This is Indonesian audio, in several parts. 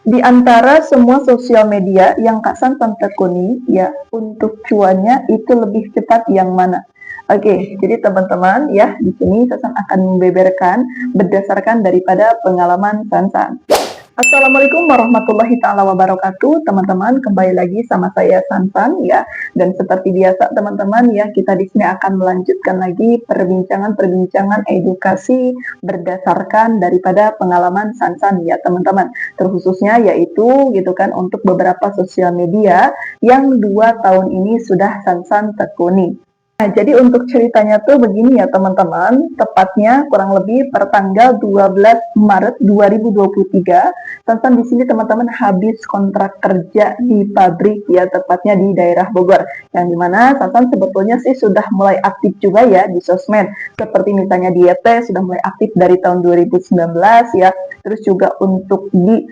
Di antara semua sosial media yang Kak Sansan tekuni, ya, untuk cuannya itu lebih cepat yang mana? Oke, jadi teman-teman ya, di sini Sansan akan membeberkan berdasarkan daripada pengalaman Sansan. Assalamualaikum warahmatullahi taala wabarakatuh, teman-teman. Kembali lagi sama saya Sansan ya. Dan seperti biasa teman-teman ya, kita di sini akan melanjutkan lagi perbincangan-perbincangan edukasi berdasarkan daripada pengalaman Sansan ya teman-teman. Terkhususnya yaitu gitu kan untuk beberapa sosial media yang 2 tahun ini sudah Sansan tekuni. Nah, jadi untuk ceritanya tuh begini ya teman-teman, tepatnya kurang lebih pertanggal 12 Maret 2023, Sansan di sini teman-teman habis kontrak kerja di pabrik ya, tepatnya di daerah Bogor. Yang dimana Sansan sebetulnya sih sudah mulai aktif juga ya di sosmed, seperti misalnya di YT sudah mulai aktif dari tahun 2019 ya, terus juga untuk di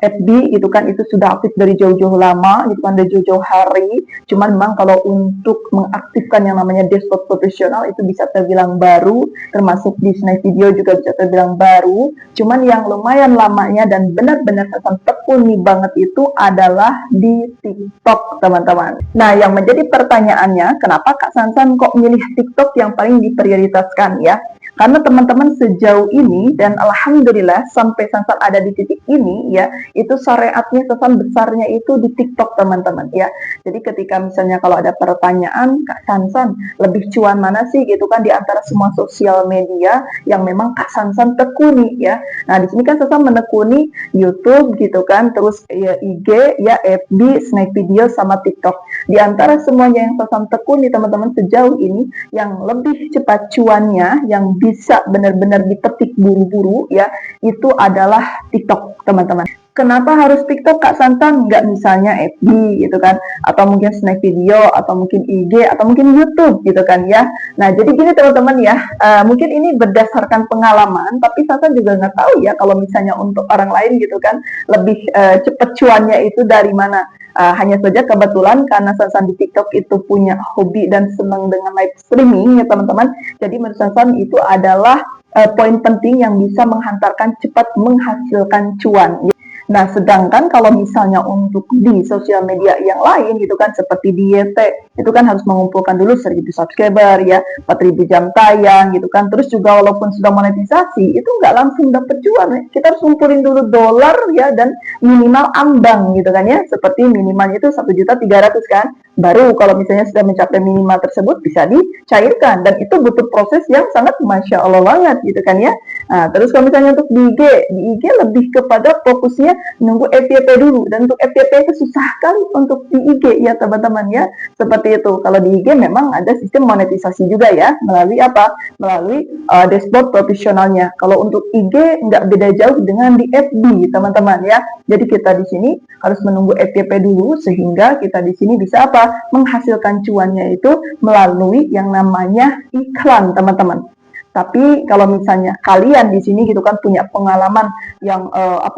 FB itu kan itu sudah aktif dari jauh-jauh lama gitu kan, dari jauh-jauh hari. Cuman memang kalau untuk mengaktifkan yang namanya dashboard profesional itu bisa terbilang baru, termasuk di Snap Video juga bisa terbilang baru. Cuman yang lumayan lamanya dan benar-benar Sansan tekuni banget itu adalah di TikTok teman-teman. Nah, yang menjadi pertanyaannya, kenapa Kak Sansan kok milih TikTok yang paling diprioritaskan ya? Karena teman-teman sejauh ini dan alhamdulillah sampai Sansan ada di titik ini ya, itu syariatnya Sansan besarnya itu di TikTok teman-teman ya. Jadi ketika misalnya kalau ada pertanyaan, Kak Sansan lebih cuan mana sih gitu kan di antara semua sosial media yang memang Kak Sansan tekuni ya. Nah, di sini kan Sansan menekuni YouTube gitu kan, terus ya IG, ya FB, Snap Video sama TikTok. Di antara semuanya yang Sansan tekuni teman-teman sejauh ini yang lebih cepat cuannya, yang bisa benar-benar dipetik buru-buru ya, itu adalah TikTok teman-teman. Kenapa harus TikTok Kak Sansan? Nggak misalnya FB gitu kan, atau mungkin Snap Video, atau mungkin IG, atau mungkin YouTube gitu kan ya. Nah jadi gini teman-teman ya, mungkin ini berdasarkan pengalaman, tapi Sansan juga nggak tahu ya kalau misalnya untuk orang lain gitu kan, lebih cepet cuannya itu dari mana. Hanya saja kebetulan karena Sansan di TikTok itu punya hobi dan senang dengan live streaming ya teman-teman. Jadi menurut Sansan itu adalah poin penting yang bisa menghantarkan cepat menghasilkan cuan. Nah, sedangkan kalau misalnya untuk di sosial media yang lain gitu kan, seperti di YT, itu kan harus mengumpulkan dulu 1000 subscriber ya, 4000 jam tayang gitu kan, terus juga walaupun sudah monetisasi, itu nggak langsung dapat cuan ya. Kita harus ngumpulin dulu dolar ya, dan minimal ambang gitu kan ya, seperti minimalnya itu 1.300.000 kan, baru kalau misalnya sudah mencapai minimal tersebut bisa dicairkan, dan itu butuh proses yang sangat Masya Allah banget gitu kan ya. Nah, terus kalau misalnya untuk di IG lebih kepada fokusnya nunggu FYP dulu, dan untuk FYP itu susah kali untuk di IG ya teman-teman ya, seperti itu. Kalau di IG memang ada sistem monetisasi juga ya, melalui apa? Melalui dashboard profesionalnya. Kalau untuk IG nggak beda jauh dengan di FB teman-teman ya. Jadi kita di sini harus menunggu FYP dulu sehingga kita di sini bisa apa? Menghasilkan cuannya itu melalui yang namanya iklan teman-teman. Tapi kalau misalnya kalian di sini gitu kan punya pengalaman yang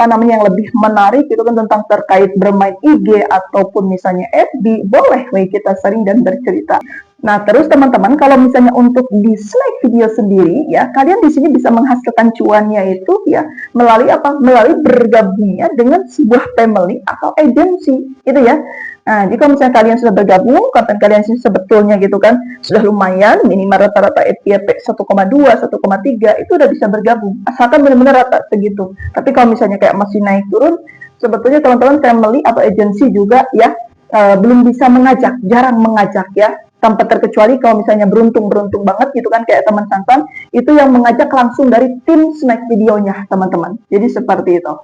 yang lebih menarik gitu kan tentang terkait bermain IG ataupun misalnya FB, boleh kita sering dan bercerita. Nah, terus teman-teman kalau misalnya untuk di Snap Video sendiri ya, kalian di sini bisa menghasilkan cuannya itu ya melalui apa? Melalui bergabungnya dengan sebuah family atau agensi gitu ya. Nah, jika misalnya kalian sudah bergabung, konten kalian sih sebetulnya gitu kan, sudah lumayan, minimal rata-rata FYP 1,2, 1,3, itu udah bisa bergabung. Asalkan benar-benar rata segitu. Tapi kalau misalnya kayak masih naik turun, sebetulnya teman-teman family atau agensi juga ya, belum bisa mengajak, jarang mengajak ya. Tanpa terkecuali kalau misalnya beruntung banget gitu kan, kayak teman Sansan, itu yang mengajak langsung dari tim Snap Videonya teman-teman. Jadi seperti itu.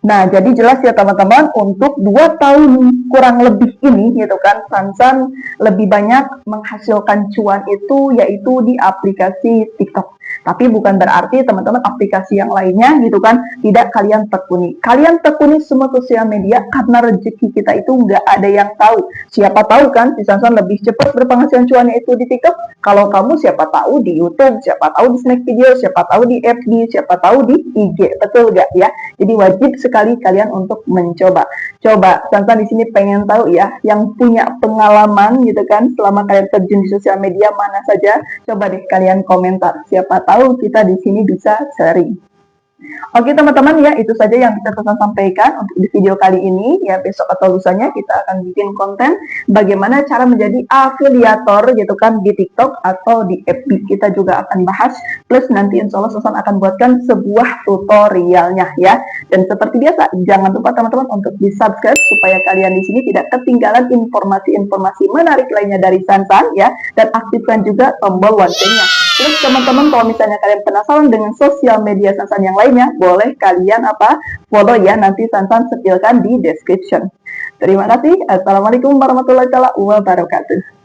Nah, jadi jelas ya teman-teman, untuk 2 tahun kurang lebih ini gitu kan, Sansan lebih banyak menghasilkan cuan itu yaitu di aplikasi TikTok. Tapi bukan berarti teman-teman aplikasi yang lainnya gitu kan tidak kalian tekuni. Kalian tekuni semua sosial media karena rezeki kita itu nggak ada yang tahu. Siapa tahu kan si Sansan lebih cepat berpenghasilan cuannya itu di TikTok. Kalau kamu siapa tahu di YouTube, siapa tahu di Snap Video, siapa tahu di FB, siapa tahu di IG. Betul nggak ya? Jadi wajib sekali kalian untuk mencoba. Coba, Sansan di sini pengen tahu ya, yang punya pengalaman gitu kan selama kalian terjun di sosial media mana saja. Coba deh kalian komentar. Siapa tahu kita di sini bisa sharing. Oke teman-teman ya, itu saja yang bisa saya sampaikan untuk di video kali ini ya. Besok atau lusanya kita akan bikin konten bagaimana cara menjadi afiliator gitu kan di TikTok atau di FB. Kita juga akan bahas, plus nanti insya Allah Susan akan buatkan sebuah tutorialnya ya. Dan seperti biasa, jangan lupa teman-teman untuk di subscribe supaya kalian di sini tidak ketinggalan informasi-informasi menarik lainnya dari Sansan ya. Dan aktifkan juga tombol loncengnya. Terus teman-teman kalau misalnya kalian penasaran dengan sosial media Sansan yang lainnya, boleh kalian follow ya, nanti Sansan setilkan di description. Terima kasih. Assalamualaikum warahmatullahi wabarakatuh.